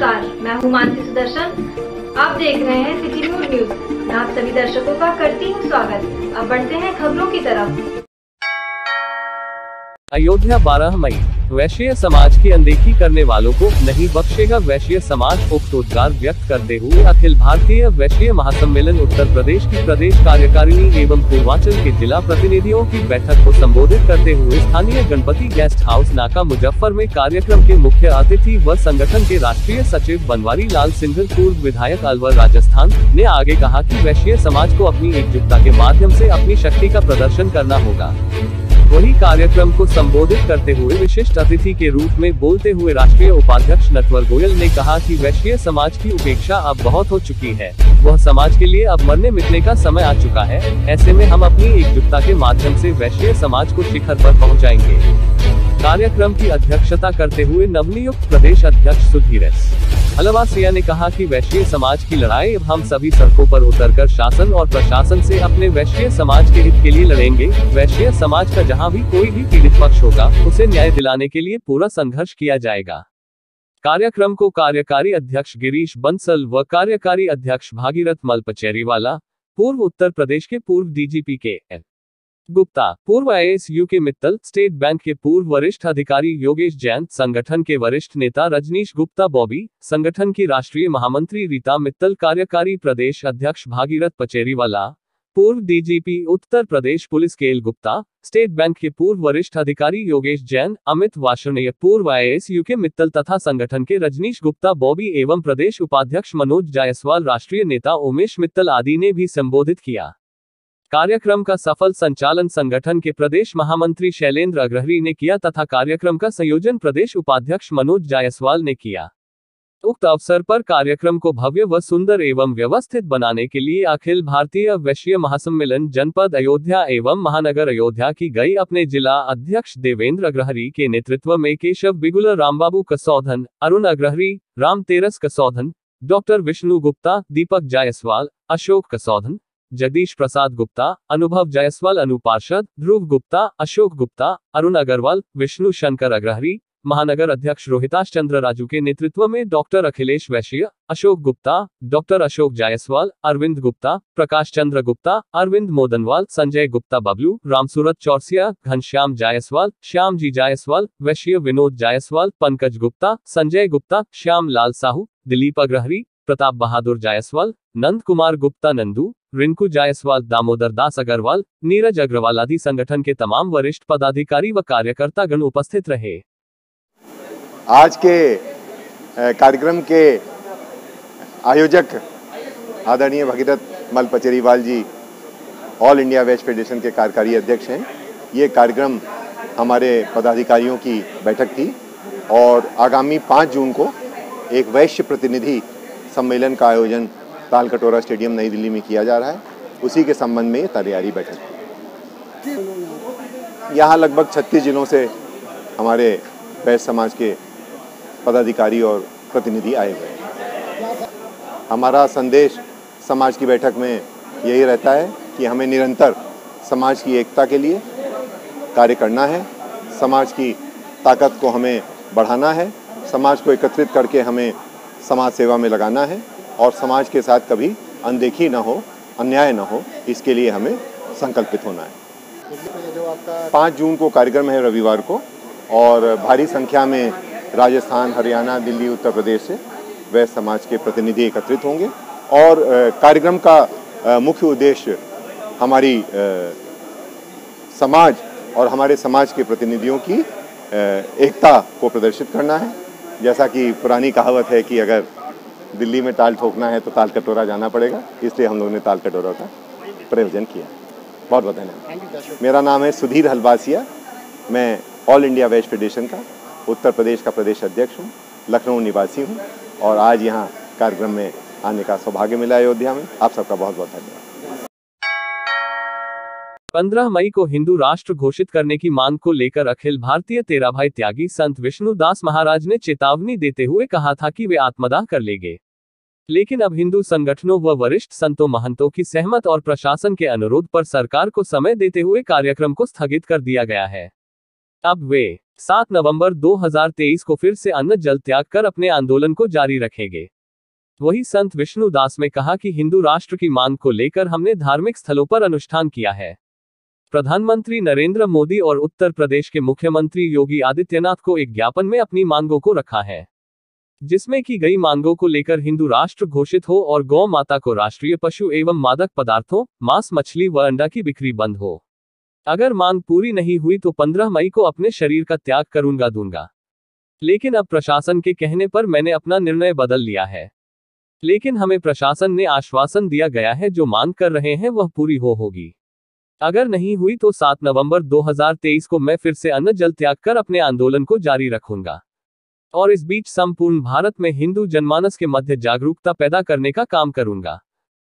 नमस्कार, मैं हूँ मानसी सुदर्शन। आप देख रहे हैं सिटी मूड न्यूज। मैं आप सभी दर्शकों का करती हूँ स्वागत। अब बढ़ते हैं खबरों की तरफ। अयोध्या 12 मई, वैश्य समाज की अनदेखी करने वालों को नहीं बख्शेगा वैश्य समाज। उद्गार व्यक्त करते हुए अखिल भारतीय वैश्य महासम्मेलन उत्तर प्रदेश की प्रदेश कार्यकारिणी एवं पूर्वांचल के जिला प्रतिनिधियों की बैठक को संबोधित करते हुए स्थानीय गणपति गेस्ट हाउस नाका मुजफ्फर में कार्यक्रम के मुख्य अतिथि व संगठन के राष्ट्रीय सचिव बनवारी लाल सिंघल, पूर्व विधायक अलवर राजस्थान, ने आगे कहा कि वैश्य समाज को अपनी एकजुटता के माध्यम से अपनी शक्ति का प्रदर्शन करना होगा। वही कार्यक्रम को संबोधित करते हुए विशिष्ट अतिथि के रूप में बोलते हुए राष्ट्रीय उपाध्यक्ष नटवर गोयल ने कहा कि वैश्य समाज की उपेक्षा अब बहुत हो चुकी है। वह समाज के लिए अब मरने मिटने का समय आ चुका है। ऐसे में हम अपनी एकजुटता के माध्यम से वैश्य समाज को शिखर पर पहुंचाएंगे। कार्यक्रम की अध्यक्षता करते हुए नवनियुक्त प्रदेश अध्यक्ष सुधीर एस हलवासिया ने कहा कि वैश्य समाज की लड़ाई अब हम सभी सड़कों पर उतरकर शासन और प्रशासन से अपने वैश्य समाज के हित के लिए लड़ेंगे। वैश्य समाज का जहां भी कोई भी पीड़ित पक्ष होगा, उसे न्याय दिलाने के लिए पूरा संघर्ष किया जाएगा। कार्यक्रम को कार्यकारी अध्यक्ष गिरीश बंसल व कार्यकारी अध्यक्ष भागीरथ मलपचेरीवाला, पूर्व उत्तर प्रदेश के पूर्व डीजीपी के एल गुप्ता, पूर्व आईएएस के मित्तल, स्टेट बैंक के पूर्व वरिष्ठ अधिकारी योगेश जैन, संगठन के वरिष्ठ नेता रजनीश गुप्ता बॉबी, संगठन की राष्ट्रीय महामंत्री रीता मित्तल, कार्यकारी प्रदेश अध्यक्ष भागीरथ पचेरीवाला, पूर्व डीजीपी उत्तर प्रदेश पुलिस के एल गुप्ता, स्टेट बैंक के पूर्व वरिष्ठ अधिकारी योगेश जैन, अमित वार्ष्णेय, पूर्व आईएएस के मित्तल तथा संगठन के रजनीश गुप्ता बॉबी एवं प्रदेश उपाध्यक्ष मनोज जायसवाल, राष्ट्रीय नेता उमेश मित्तल आदि ने भी संबोधित किया। कार्यक्रम का सफल संचालन संगठन के प्रदेश महामंत्री शैलेंद्र अग्रहरी ने किया तथा कार्यक्रम का संयोजन प्रदेश उपाध्यक्ष मनोज जायसवाल ने किया। उक्त अवसर पर कार्यक्रम को भव्य व सुंदर एवं व्यवस्थित बनाने के लिए अखिल भारतीय वैश्य महासम्मेलन जनपद अयोध्या एवं महानगर अयोध्या की गई अपने जिला अध्यक्ष देवेंद्र अग्रहरी के नेतृत्व में केशव बिगुलर, रामबाबू कसौधन, अरुण अग्रहरी, राम तेरस कसौधन, डॉक्टर विष्णु गुप्ता, दीपक जायसवाल, अशोक कसौधन, जगदीश प्रसाद गुप्ता, अनुभव जायसवाल, अनु पार्षद, ध्रुव गुप्ता, अशोक गुप्ता, अरुण अग्रवाल, विष्णु शंकर अग्रहरी, महानगर अध्यक्ष रोहिताश चंद्र राजू के नेतृत्व में डॉक्टर अखिलेश वैश्य, अशोक गुप्ता, डॉक्टर अशोक जायसवाल, अरविंद गुप्ता, प्रकाश चंद्र गुप्ता, अरविंद मोदनवाल, संजय गुप्ता बबलू, रामसूरत चौरसिया, घनश्याम जायसवाल, श्याम जी जायसवाल, वैश्य विनोद जायसवाल, पंकज गुप्ता, संजय गुप्ता, श्याम लाल साहू, दिलीप अग्रहरी, प्रताप बहादुर जायसवाल, नंद कुमार गुप्ता नंदू, रिंकू जायसवाल, दामोदर दास अग्रवाल, नीरज अग्रवाल आदि संगठन के तमाम वरिष्ठ पदाधिकारी व कार्यकर्ता गण उपस्थित रहे। आज के कार्यक्रम के आयोजक आदरणीय भागीरथ मलपचेरीवाल जी ऑल इंडिया वैश्य फेडरेशन के कार्यकारी अध्यक्ष हैं। ये कार्यक्रम हमारे पदाधिकारियों की बैठक थी और आगामी 5 जून को एक वैश्य प्रतिनिधि सम्मेलन का आयोजन तालकटोरा स्टेडियम नई दिल्ली में किया जा रहा है। उसी के संबंध में तैयारी बैठक यहाँ लगभग 36 जिलों से हमारे वैश्य समाज के पदाधिकारी और प्रतिनिधि आए हुए हैं। हमारा संदेश समाज की बैठक में यही रहता है कि हमें निरंतर समाज की एकता के लिए कार्य करना है, समाज की ताकत को हमें बढ़ाना है, समाज को एकत्रित करके हमें समाज सेवा में लगाना है और समाज के साथ कभी अनदेखी ना हो, अन्याय ना हो, इसके लिए हमें संकल्पित होना है। 5 जून को कार्यक्रम है रविवार को और भारी संख्या में राजस्थान, हरियाणा, दिल्ली, उत्तर प्रदेश से वैश्य समाज के प्रतिनिधि एकत्रित होंगे और कार्यक्रम का मुख्य उद्देश्य हमारी समाज और हमारे समाज के प्रतिनिधियों की एकता को प्रदर्शित करना है। जैसा कि पुरानी कहावत है कि अगर दिल्ली में ताल ठोकना है तो ताल कटोरा जाना पड़ेगा, इसलिए हम लोगों ने ताल कटोरा का प्रयोजन किया। बहुत बहुत धन्यवाद। मेरा नाम है सुधीर हलवासिया, मैं ऑल इंडिया वैश्य फेडरेशन का उत्तर प्रदेश का प्रदेश अध्यक्ष हूँ, लखनऊ निवासी हूँ और आज यहाँ कार्यक्रम में आने का सौभाग्य मिला अयोध्या में। आप सबका बहुत बहुत धन्यवाद। 15 मई को हिंदू राष्ट्र घोषित करने की मांग को लेकर अखिल भारतीय तेराभाई त्यागी संत विष्णुदास महाराज ने चेतावनी देते हुए कहा था कि वे आत्मदाह कर लेंगे। लेकिन अब हिंदू संगठनों व वरिष्ठ संतों महंतों की सहमत और प्रशासन के अनुरोध पर सरकार को समय देते हुए कार्यक्रम को स्थगित कर दिया गया है। अब वे 7 नवंबर 2023 को फिर से अन्न जल त्याग कर अपने आंदोलन को जारी रखेंगे। वही संत विष्णु दास ने कहा कि हिंदू राष्ट्र की मांग को लेकर हमने धार्मिक स्थलों पर अनुष्ठान किया है। प्रधानमंत्री नरेंद्र मोदी और उत्तर प्रदेश के मुख्यमंत्री योगी आदित्यनाथ को एक ज्ञापन में अपनी मांगों को रखा है, जिसमें की गई मांगों को लेकर हिंदू राष्ट्र घोषित हो और गौ माता को राष्ट्रीय पशु एवं मादक पदार्थों, मांस, मछली व अंडा की बिक्री बंद हो। अगर मांग पूरी नहीं हुई तो 15 मई को अपने शरीर का त्याग दूंगा। लेकिन अब प्रशासन के कहने पर मैंने अपना निर्णय बदल लिया है। लेकिन हमें प्रशासन ने आश्वासन दिया गया है जो मांग कर रहे हैं वह पूरी होगी। अगर नहीं हुई तो 7 नवंबर 2023 को मैं फिर से अन्न जल त्याग कर अपने आंदोलन को जारी रखूंगा और इस बीच संपूर्ण भारत में हिंदू जनमानस के मध्य जागरूकता पैदा करने का काम करूंगा।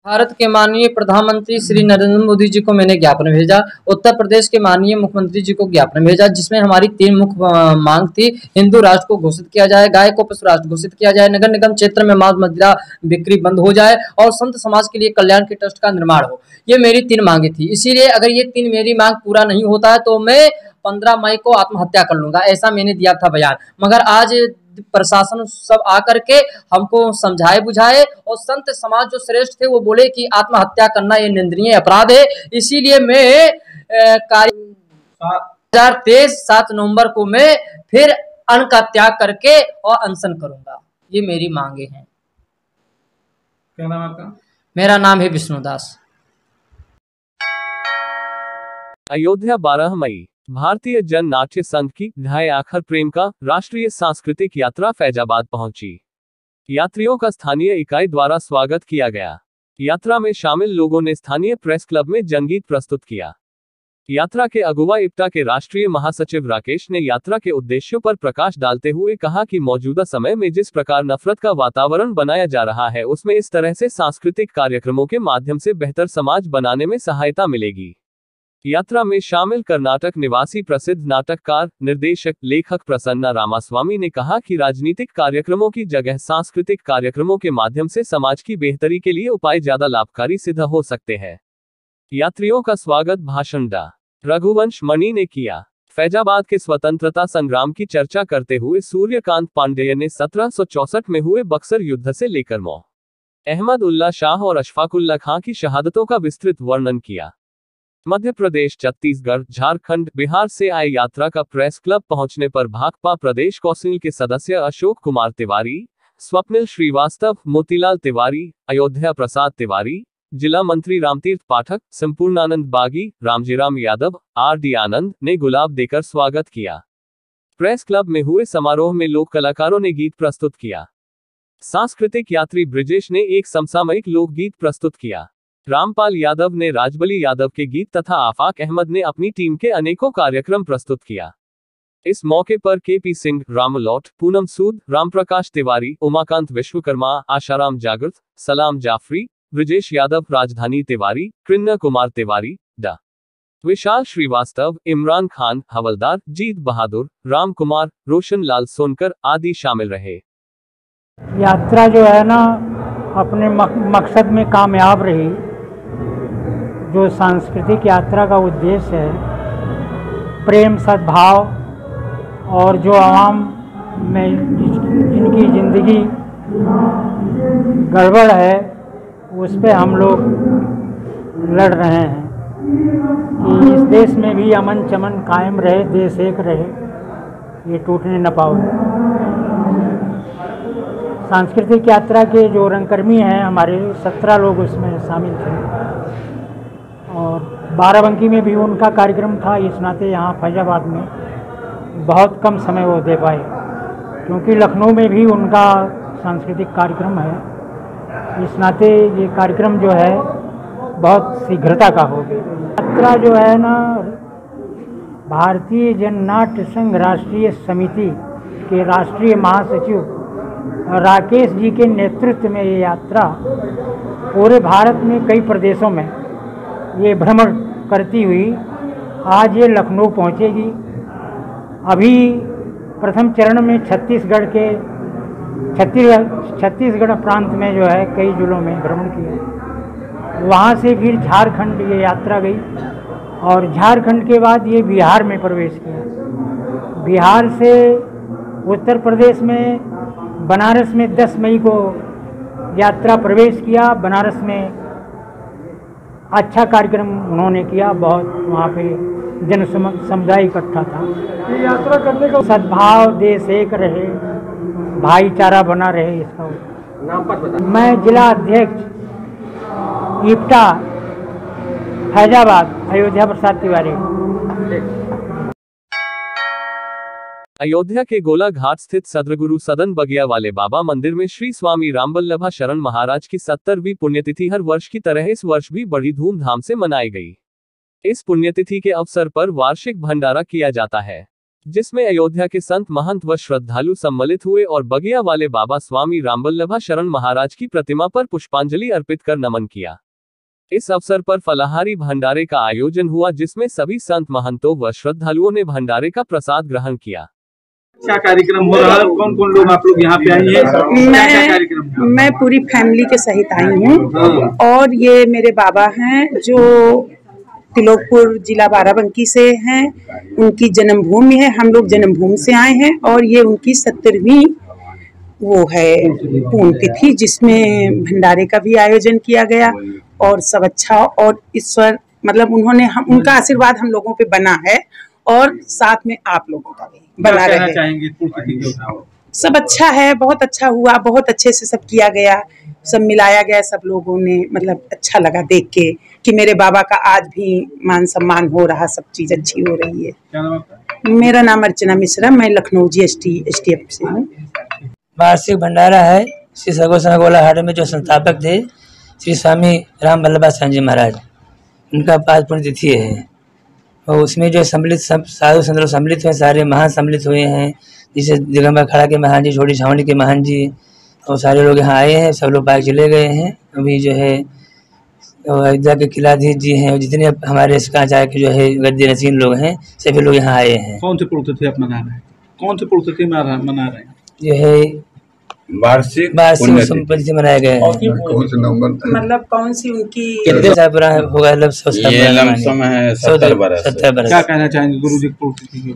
भारत के माननीय प्रधानमंत्री श्री नरेंद्र मोदी जी को मैंने ज्ञापन भेजा, उत्तर प्रदेश के माननीय मुख्यमंत्री जी को ज्ञापन भेजा, जिसमें हमारी 3 मुख्य मांग थी। हिंदू राष्ट्र को घोषित किया जाए, गाय को पशु राष्ट्र घोषित किया जाए, नगर निगम क्षेत्र में मांस मदिरा बिक्री बंद हो जाए और संत समाज के लिए कल्याण के ट्रस्ट का निर्माण हो। ये मेरी 3 मांगे थी। इसीलिए अगर ये 3 मेरी मांग पूरा नहीं होता है तो मैं 15 मई को आत्महत्या कर लूंगा, ऐसा मैंने दिया था बयान। मगर आज प्रशासन सब आकर के हमको समझाए बुझाए और संत समाज जो श्रेष्ठ थे वो बोले कि आत्महत्या करना ये निंदनीय अपराध है। इसीलिए मैं 2023 7 नवंबर को मैं फिर अन्न का त्याग करके और अनशन करूंगा। ये मेरी मांगे हैं। क्या नाम है आपका? मेरा नाम है विष्णुदास। अयोध्या 12 मई भारतीय जन नाट्य संघ की ढाई आखर प्रेम का राष्ट्रीय सांस्कृतिक यात्रा फैजाबाद पहुंची। यात्रियों का स्थानीय इकाई द्वारा स्वागत किया गया। यात्रा में शामिल लोगों ने स्थानीय प्रेस क्लब में जनगीत प्रस्तुत किया। यात्रा के अगुवा इप्टा के राष्ट्रीय महासचिव राकेश ने यात्रा के उद्देश्यों पर प्रकाश डालते हुए कहा कि मौजूदा समय में जिस प्रकार नफरत का वातावरण बनाया जा रहा है उसमें इस तरह से सांस्कृतिक कार्यक्रमों के माध्यम से बेहतर समाज बनाने में सहायता मिलेगी। यात्रा में शामिल कर्नाटक निवासी प्रसिद्ध नाटककार, निर्देशक, लेखक प्रसन्ना रामास्वामी ने कहा कि राजनीतिक कार्यक्रमों की जगह सांस्कृतिक कार्यक्रमों के माध्यम से समाज की बेहतरी के लिए उपाय ज्यादा लाभकारी सिद्ध हो सकते हैं। यात्रियों का स्वागत भाषण डा. रघुवंश मणि ने किया। फैजाबाद के स्वतंत्रता संग्राम की चर्चा करते हुए सूर्यकांत पांडेय ने 1764 में हुए बक्सर युद्ध से लेकर मौ. अहमद उल्ला शाह और अशफाकुल्ला खां की शहादतों का विस्तृत वर्णन किया। मध्य प्रदेश, छत्तीसगढ़, झारखंड, बिहार से आए यात्रा का प्रेस क्लब पहुंचने पर भाकपा प्रदेश कौंसिल के सदस्य अशोक कुमार तिवारी, स्वप्निल श्रीवास्तव, मोतीलाल तिवारी, अयोध्या प्रसाद तिवारी, जिला मंत्री रामतीर्थ पाठक, संपूर्णानंद बागी, रामजीराम यादव, आर.डी. आनंद ने गुलाब देकर स्वागत किया। प्रेस क्लब में हुए समारोह में लोक कलाकारों ने गीत प्रस्तुत किया। सांस्कृतिक यात्री ब्रिजेश ने एक समसामयिक लोकगीत प्रस्तुत किया। रामपाल यादव ने राजबली यादव के गीत तथा आफाक अहमद ने अपनी टीम के अनेकों कार्यक्रम प्रस्तुत किया। इस मौके पर के.पी. सिंह, रामलौट, पूनम सूद, रामप्रकाश तिवारी, उमाकांत विश्वकर्मा, आशाराम जागृत, सलाम जाफरी, ब्रिजेश यादव, राजधानी तिवारी, कृष्ण कुमार तिवारी, डा. विशाल श्रीवास्तव, इमरान खान, हवलदार, जीत बहादुर, राम कुमार, रोशन लाल सोनकर आदि शामिल रहे। यात्रा जो है ना अपने मकसद में कामयाब रही। जो सांस्कृतिक यात्रा का उद्देश्य है प्रेम, सद्भाव और जो आवाम में जिनकी ज़िंदगी गड़बड़ है उस पे हम लोग लड़ रहे हैं कि इस देश में भी अमन चमन कायम रहे, देश एक रहे, ये टूटने न पाए। सांस्कृतिक यात्रा के जो रंगकर्मी हैं हमारे 17 लोग उसमें शामिल थे और बाराबंकी में भी उनका कार्यक्रम था। इस नाते यहाँ फैजाबाद में बहुत कम समय वो दे पाए क्योंकि लखनऊ में भी उनका सांस्कृतिक कार्यक्रम है। इस नाते ये कार्यक्रम जो है बहुत शीघ्रता का हो गया। यात्रा जो है ना भारतीय जन नाट्य संघ राष्ट्रीय समिति के राष्ट्रीय महासचिव राकेश जी के नेतृत्व में ये यात्रा पूरे भारत में कई प्रदेशों में ये भ्रमण करती हुई आज ये लखनऊ पहुंचेगी। अभी प्रथम चरण में छत्तीसगढ़ प्रांत में जो है कई जिलों में भ्रमण किया। वहाँ से फिर झारखंड ये यात्रा गई और झारखंड के बाद ये बिहार में प्रवेश किया। बिहार से उत्तर प्रदेश में बनारस में 10 मई को यात्रा प्रवेश किया। बनारस में अच्छा कार्यक्रम उन्होंने किया, बहुत वहाँ पे जन समुदाय इकट्ठा था। ये यात्रा करने का सद्भाव, देश एक रहे, भाईचारा बना रहे, इसका नाम पर बता। मैं जिला अध्यक्ष इप्टा फैजाबाद, अयोध्या प्रसाद तिवारी। अयोध्या के गोला घाट स्थित सद्गुरु सदन बगिया वाले बाबा मंदिर में श्री स्वामी रामवल्लभा शरण महाराज की 70वीं पुण्यतिथि हर वर्ष की तरह इस वर्ष भी बड़ी धूमधाम से मनाई गई। इस पुण्यतिथि के अवसर पर वार्षिक भंडारा किया जाता है, जिसमें अयोध्या के संत महंत व श्रद्धालु सम्मिलित हुए और बगिया वाले बाबा स्वामी रामवल्लभा शरण महाराज की प्रतिमा पर पुष्पांजलि अर्पित कर नमन किया। इस अवसर पर फलाहारी भंडारे का आयोजन हुआ, जिसमें सभी संत महंतों व श्रद्धालुओं ने भंडारे का प्रसाद ग्रहण किया। क्या कार्यक्रम हो रहा है? कौन कौन लोग आप लोग यहाँ पे आई हैं? मैं पूरी फैमिली के सहित आई हूँ और ये मेरे बाबा हैं जो तिलोकपुर जिला बाराबंकी से हैं। उनकी जन्मभूमि है, हम लोग जन्मभूमि से आए हैं और ये उनकी 70वीं वो है पुण्यतिथि, जिसमें भंडारे का भी आयोजन किया गया और सब अच्छा और ईश्वर मतलब उन्होंने उनका आशीर्वाद हम लोगों पे बना है और साथ में आप लोगों का भी बना रहे। सब अच्छा है, बहुत अच्छा हुआ, बहुत अच्छे से सब किया गया, सब मिलाया गया, सब लोगों ने मतलब अच्छा लगा देख के कि मेरे बाबा का आज भी मान सम्मान हो रहा, सब चीज अच्छी हो रही है। मेरा नाम अर्चना मिश्रा, मैं लखनऊ STF से हूँ। वार्षिक भंडारा है श्री सगोसना गोला हाट में जो संस्थापक थे श्री स्वामी रामवल्लभा शरण जी महाराज, उनका आज पुण्यतिथि है और उसमें जो सम्मिलित सब साधु संत लोग सम्मिलित हुए, सारे महान सम्मिलित हुए हैं, जैसे दिगंबर खड़ा के महान जी, छोटी छावनी के महान जी और सारे लोग यहाँ आए हैं। सब लोग बाइक चले गए हैं। अभी जो है अयोध्या के किलाधीश जी हैं और जितने हमारे इसका चाहे के जो है गद्दी नसीन लोग हैं, सभी लोग यहाँ आए हैं। कौन से पुण्यतिथि आप मना रहे हैं? कौन से पुण्यतिथि मना रहे हैं? जो है वार्षिक पुण्यतिथि मनाया गया है। मतलब कौन सी उनकी कितने साल पुराना होगा? 70 बरस। क्या कहना चाहेंगे गुरु जी पुण्यतिथि?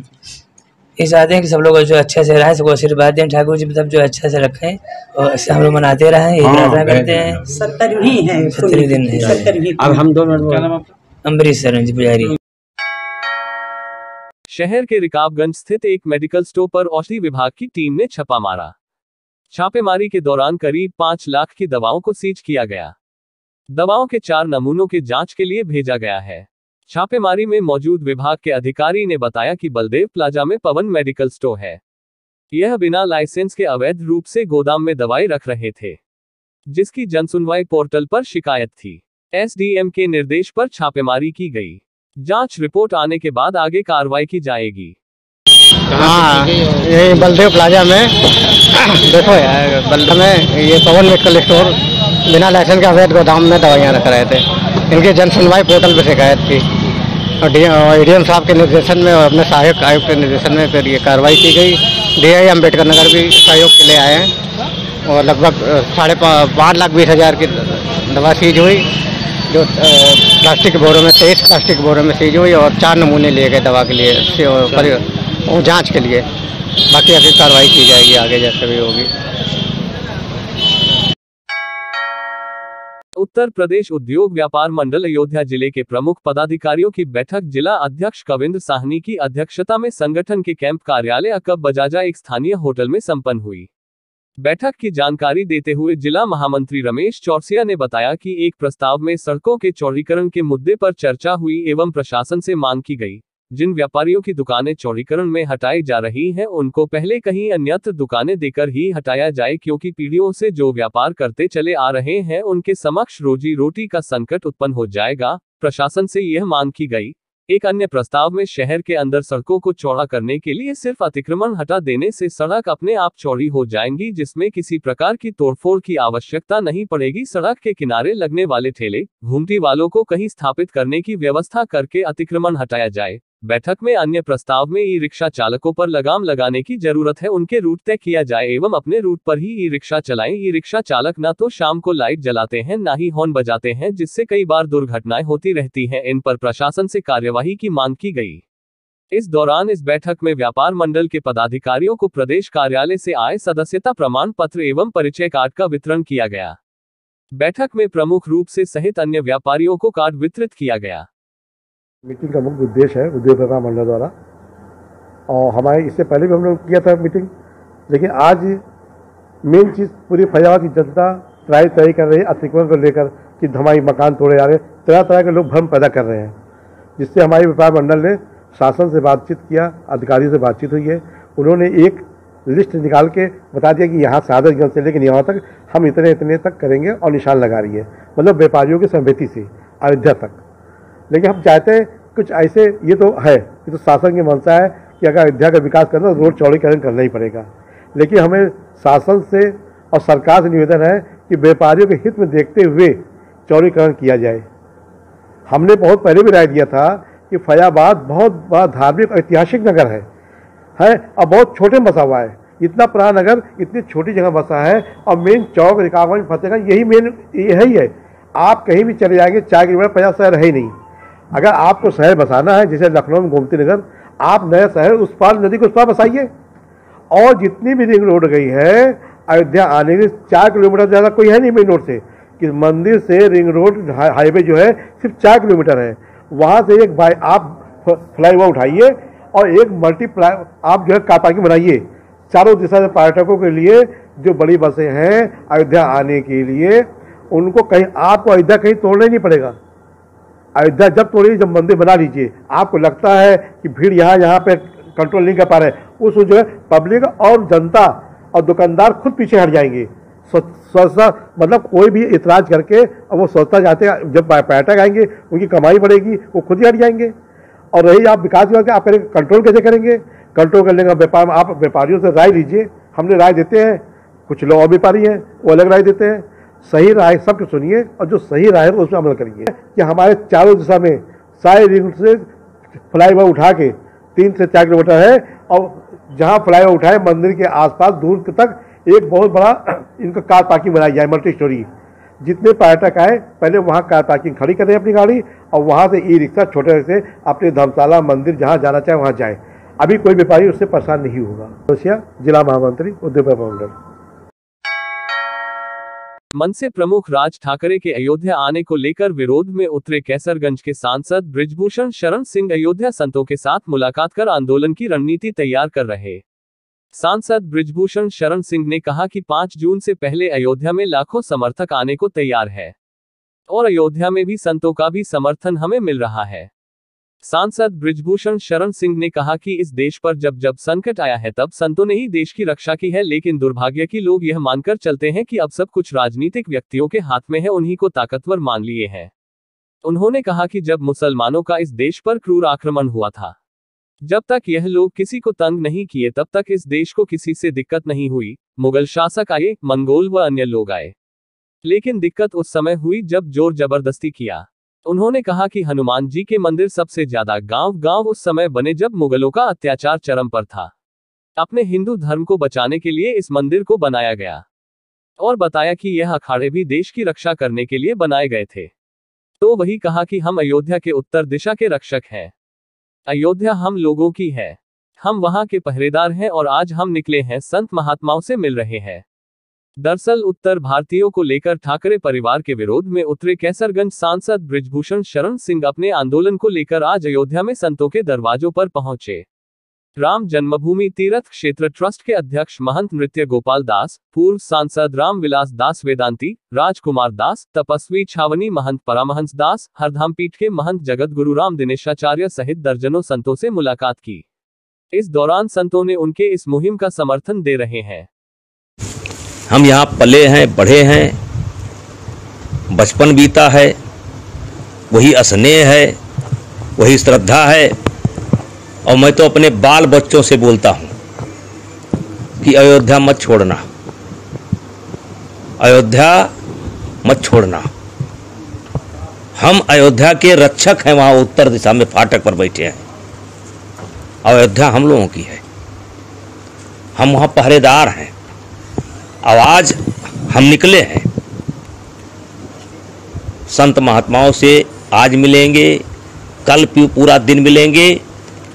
ये चाहते हैं कि सब लोग जो अच्छे से रहें, सबको आशीर्वाद दें, ठाकुर जी मतलब जो अच्छे से रखें और ऐसे हम लोग मनाते रहें, यही प्रार्थना करते हैं। 70वीं दिन है। अब हम दोनों अम्बरीश शरण जी पुजारी। शहर के रिकाबगंज स्थित एक मेडिकल स्टोर पर औषधि विभाग की टीम ने छापा मारा। छापेमारी के दौरान करीब 5 लाख की दवाओं को सीज किया गया। दवाओं के 4 नमूनों के जांच के लिए भेजा गया है। छापेमारी में मौजूद विभाग के अधिकारी ने बताया कि बलदेव प्लाजा में पवन मेडिकल स्टोर है। यह बिना लाइसेंस के अवैध रूप से गोदाम में दवाई रख रहे थे, जिसकी जनसुनवाई पोर्टल पर शिकायत थी। SDM के निर्देश पर छापेमारी की गई। जांच रिपोर्ट आने के बाद आगे कार्रवाई की जाएगी। हाँ, ये बलदेव प्लाजा में देखो यार, बलदेव में ये पवन मेडिकल स्टोर बिना लाइसेंस के अवैध गोदाम में दवाइयाँ रख रहे थे। इनकी जनसुनवाई पोर्टल पर शिकायत थी और ADM साहब के निर्देशन में और अपने सहायक आयुक्त के निर्देशन में फिर ये कार्रवाई की गई। DI अम्बेडकर नगर भी सहयोग के लिए आए हैं और लगभग 5,20,000 की दवा सीज हुई, जो प्लास्टिक के बोरों में 23 प्लास्टिक बोरों में सीज हुई और 4 नमूने लिए गए दवा के लिए और जांच के लिए। बाकी अभी कार्रवाई की जाएगी आगे जैसे भी होगी। उत्तर प्रदेश उद्योग व्यापार मंडल अयोध्या जिले के प्रमुख पदाधिकारियों की बैठक जिला अध्यक्ष कविंद्र साहनी की अध्यक्षता में संगठन के कैंप कार्यालय अकब बजाजा एक स्थानीय होटल में संपन्न हुई। बैठक की जानकारी देते हुए जिला महामंत्री रमेश चौरसिया ने बताया कि एक प्रस्ताव में सड़कों के चौड़ीकरण के मुद्दे पर चर्चा हुई एवं प्रशासन से मांग की गई, जिन व्यापारियों की दुकानें चौड़ीकरण में हटाई जा रही हैं उनको पहले कहीं अन्यत्र दुकानें देकर ही हटाया जाए, क्योंकि पीढ़ियों से जो व्यापार करते चले आ रहे हैं उनके समक्ष रोजी रोटी का संकट उत्पन्न हो जाएगा। प्रशासन से यह मांग की गई। एक अन्य प्रस्ताव में शहर के अंदर सड़कों को चौड़ा करने के लिए सिर्फ अतिक्रमण हटा देने से सड़क अपने आप चौड़ी हो जाएंगी, जिसमें किसी प्रकार की तोड़फोड़ की आवश्यकता नहीं पड़ेगी। सड़क के किनारे लगने वाले ठेले घुमटी वालों को कहीं स्थापित करने की व्यवस्था करके अतिक्रमण हटाया जाए। बैठक में अन्य प्रस्ताव में ई रिक्शा चालकों पर लगाम लगाने की जरूरत है, उनके रूट तय किया जाए एवं अपने रूट पर ही ई रिक्शा चलाएं। ई रिक्शा चालक न तो शाम को लाइट जलाते हैं न ही हॉर्न बजाते हैं, जिससे कई बार दुर्घटनाएं होती रहती हैं। इन पर प्रशासन से कार्यवाही की मांग की गई। इस दौरान इस बैठक में व्यापार मंडल के पदाधिकारियों को प्रदेश कार्यालय से आए सदस्यता प्रमाण पत्र एवं परिचय कार्ड का वितरण किया गया। बैठक में प्रमुख रूप से सहित अन्य व्यापारियों को कार्ड वितरित किया गया। मीटिंग का मुख्य उद्देश्य है उद्योग व्यापार मंडल द्वारा, और हमारे इससे पहले भी हम लोग किया था मीटिंग, लेकिन आज मेन चीज़ पूरी फैजाबाद की जनता ट्राई कर रही है अतिक्रमण को लेकर कि हमारी मकान तोड़े जा रहे, तरह तरह के लोग भ्रम पैदा कर रहे हैं, जिससे हमारे व्यापार मंडल ने शासन से बातचीत किया, अधिकारियों से बातचीत हुई है। उन्होंने एक लिस्ट निकाल के बता दिया कि यहाँ सादतगंज से लेकर यहाँ तक हम इतने इतने तक करेंगे, और निशान लगा रही है, मतलब व्यापारियों की सहमति से अयोध्या तक। लेकिन हम चाहते हैं कुछ ऐसे, ये तो है, ये तो शासन की मंशा है कि अगर अयोध्या का विकास करना तो रोड चौड़ीकरण करना ही पड़ेगा, लेकिन हमें शासन से और सरकार से निवेदन है कि व्यापारियों के हित में देखते हुए चौड़ीकरण किया जाए। हमने बहुत पहले भी राय दिया था कि फैजाबाद बहुत बड़ा धार्मिक ऐतिहासिक नगर है और बहुत छोटे बसा हुआ है। इतना पुराना नगर इतनी छोटी जगह बसा है, और मेन चौक रिकाबगंज फतेहगंज यही मेन यही है। आप कहीं भी चले जाएंगे 4 किलोमीटर पचास शहर है ही नहीं। अगर आपको शहर बसाना है, जैसे लखनऊ में गोमती नगर, आप नया शहर उस पार नदी के उस पार बसाइए। और जितनी भी रिंग रोड गई है अयोध्या आने के 4 किलोमीटर ज़्यादा कोई है नहीं मेन रोड से, कि मंदिर से रिंग रोड हाईवे जो है सिर्फ 4 किलोमीटर है। वहाँ से एक आप फ्लाईओवर उठाइए और एक मल्टीप्लाई आप जो है कार पार्किंग बनाइए चारों दिशा से पर्यटकों के लिए। जो बड़ी बसें हैं अयोध्या आने के लिए, उनको कहीं आपको अयोध्या कहीं तोड़ना ही नहीं पड़ेगा। अयोध्या जब तोड़िए, जब मंदिर बना लीजिए, आपको लगता है कि भीड़ यहाँ पे कंट्रोल नहीं कर पा रहे, उस जो है पब्लिक और जनता और दुकानदार खुद पीछे हट जाएंगे। स्वच्छता मतलब कोई भी इतराज करके अब वो स्वच्छता चाहते हैं, जब पर्यटक आएंगे उनकी कमाई बढ़ेगी, वो खुद ही हट जाएंगे। और रही आप विकास विभाग के, आप करेंगे कंट्रोल कैसे करेंगे? कंट्रोल करने का व्यापार, आप व्यापारियों से राय लीजिए। हमने राय देते हैं, कुछ लोग और व्यापारी हैं वो अलग राय देते हैं। सही राय सबको सुनिए और जो सही राय है उस पर अमल करिए। कि हमारे चारों दिशा में सारे रिंग से फ्लाईओवर उठा के 3 से 4 किलोमीटर है, और जहाँ फ्लाईओवर उठाए मंदिर के आसपास दूर तक एक बहुत बड़ा इनका कार पार्किंग बनाई जाए, मल्टी स्टोरी। जितने पर्यटक आए पहले वहाँ कार पार्किंग खड़ी करें अपनी गाड़ी, और वहाँ से ई रिक्शा छोटे से अपने धर्मशाला मंदिर जहाँ जाना चाहे वहाँ जाए। अभी कोई व्यापारी उससे परेशान नहीं होगा। जिला महामंत्री उद्योग व्यापार मंडल। मनसे प्रमुख राज ठाकरे के अयोध्या आने को लेकर विरोध में उतरे कैसरगंज के सांसद बृजभूषण शरण सिंह अयोध्या संतों के साथ मुलाकात कर आंदोलन की रणनीति तैयार कर रहे। सांसद बृजभूषण शरण सिंह ने कहा कि 5 जून से पहले अयोध्या में लाखों समर्थक आने को तैयार है, और अयोध्या में भी संतों का भी समर्थन हमें मिल रहा है। सांसद बृजभूषण शरण सिंह ने कहा कि इस देश पर जब जब संकट आया है तब संतों ने ही देश की रक्षा की है, लेकिन दुर्भाग्य की लोग यह मानकर चलते हैं कि अब सब कुछ राजनीतिक व्यक्तियों के हाथ में है, उन्हीं को ताकतवर मान लिए हैं। उन्होंने कहा कि जब मुसलमानों का इस देश पर क्रूर आक्रमण हुआ था, जब तक यह लोग किसी को तंग नहीं किए तब तक इस देश को किसी से दिक्कत नहीं हुई। मुगल शासक आए, मंगोल व अन्य लोग आए, लेकिन दिक्कत उस समय हुई जब जोर जबरदस्ती किया। उन्होंने कहा कि हनुमान जी के मंदिर सबसे ज्यादा गांव उस समय बने जब मुगलों का अत्याचार चरम पर था। अपने हिंदू धर्म को बचाने के लिए इस मंदिर को बनाया गया, और बताया कि यह अखाड़े भी देश की रक्षा करने के लिए बनाए गए थे। तो वही कहा कि हम अयोध्या के उत्तर दिशा के रक्षक हैं। अयोध्या हम लोगों की है, हम वहां के पहरेदार हैं, और आज हम निकले हैं संत महात्माओं से मिल रहे हैं। दरअसल उत्तर भारतीयों को लेकर ठाकरे परिवार के विरोध में उतरे कैसरगंज सांसद बृजभूषण शरण सिंह अपने आंदोलन को लेकर आज अयोध्या में संतों के दरवाजों पर पहुंचे। राम जन्मभूमि तीर्थ क्षेत्र ट्रस्ट के अध्यक्ष महंत नृत्य गोपाल दास, पूर्व सांसद रामविलास दास वेदांती, राजकुमार दास, तपस्वी छावनी महंत परमहंस दास, हरधाम पीठ के महंत जगत गुरु राम दिनेशाचार्य सहित दर्जनों संतों से मुलाकात की। इस दौरान संतों ने उनके इस मुहिम का समर्थन दे रहे हैं। हम यहाँ पले हैं, बढ़े हैं, बचपन बीता है, वही स्नेह है, वही श्रद्धा है। और मैं तो अपने बाल बच्चों से बोलता हूँ कि अयोध्या मत छोड़ना, अयोध्या मत छोड़ना। हम अयोध्या के रक्षक हैं, वहाँ उत्तर दिशा में फाटक पर बैठे हैं। अयोध्या हम लोगों की है, हम वहाँ पहरेदार हैं। आवाज हम निकले हैं, संत महात्माओं से आज मिलेंगे, कल पूरा दिन मिलेंगे,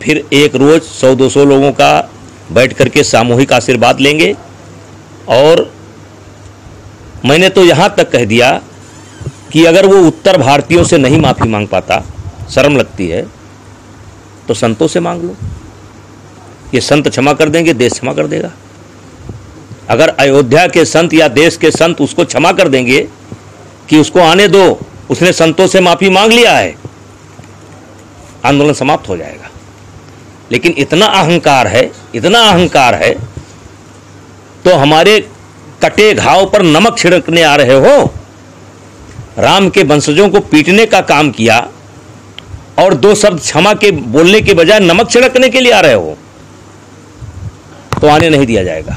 फिर एक रोज 100-200 लोगों का बैठ करके सामूहिक आशीर्वाद लेंगे। और मैंने तो यहाँ तक कह दिया कि अगर वो उत्तर भारतीयों से नहीं माफ़ी मांग पाता, शर्म लगती है, तो संतों से मांग लो। ये संत क्षमा कर देंगे, देश क्षमा कर देगा। अगर अयोध्या के संत या देश के संत उसको क्षमा कर देंगे कि उसको आने दो, उसने संतों से माफ़ी मांग लिया है, आंदोलन समाप्त हो जाएगा। लेकिन इतना अहंकार है, इतना अहंकार है, तो हमारे कटे घाव पर नमक छिड़कने आ रहे हो। राम के वंशजों को पीटने का काम किया और 2 शब्द क्षमा के बोलने के बजाय नमक छिड़कने के लिए आ रहे हो, तो आने नहीं दिया जाएगा।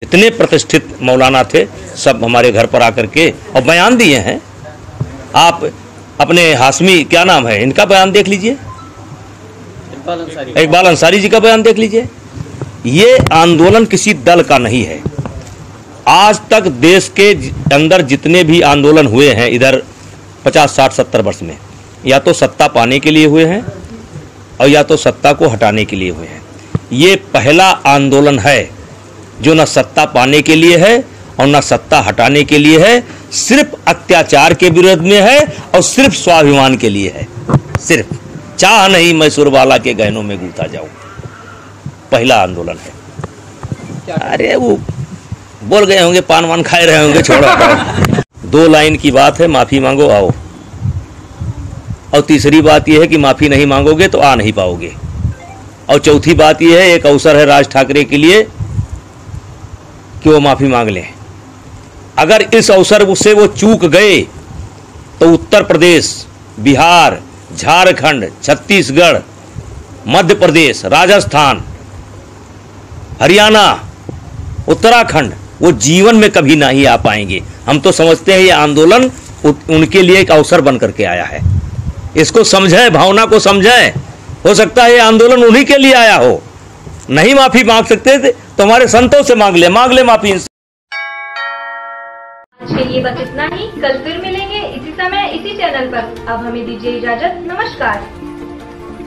इतने प्रतिष्ठित मौलाना थे, सब हमारे घर पर आकर के और बयान दिए हैं। आप अपने हाशमी, क्या नाम है इनका, बयान देख लीजिए, इकबाल अंसारी जी का बयान देख लीजिए। ये आंदोलन किसी दल का नहीं है। आज तक देश के अंदर जितने भी आंदोलन हुए हैं इधर 50, 60, 70 वर्ष में, या तो सत्ता पाने के लिए हुए हैं और या तो सत्ता को हटाने के लिए हुए हैं। ये पहला आंदोलन है जो न सत्ता पाने के लिए है और न सत्ता हटाने के लिए है, सिर्फ अत्याचार के विरोध में है और सिर्फ स्वाभिमान के लिए है। सिर्फ चाह नहीं मैसूर वाला के गहनों में गूंथा जाऊं, पहला आंदोलन है। अरे वो बोल गए होंगे, पान वान खाए रहे होंगे, छोड़ो। 2 लाइन की बात है, माफी मांगो आओ। और तीसरी बात यह है कि माफी नहीं मांगोगे तो आ नहीं पाओगे। और चौथी बात यह है, एक अवसर है राज ठाकरे के लिए कि वो माफी मांग लें। अगर इस अवसर से वो चूक गए तो उत्तर प्रदेश, बिहार, झारखंड, छत्तीसगढ़, मध्य प्रदेश, राजस्थान, हरियाणा, उत्तराखंड, वो जीवन में कभी नहीं आ पाएंगे। हम तो समझते हैं ये आंदोलन उनके लिए एक अवसर बन करके आया है। इसको समझें, भावना को समझें। हो सकता है ये आंदोलन उन्हीं के लिए आया हो। नहीं माफी मांग सकते थे तो हमारे संतों से मांग ले माफी। आज के लिए बस इतना ही। कल फिर मिलेंगे इसी समय इसी चैनल पर। अब हमें दीजिए इजाजत। नमस्कार।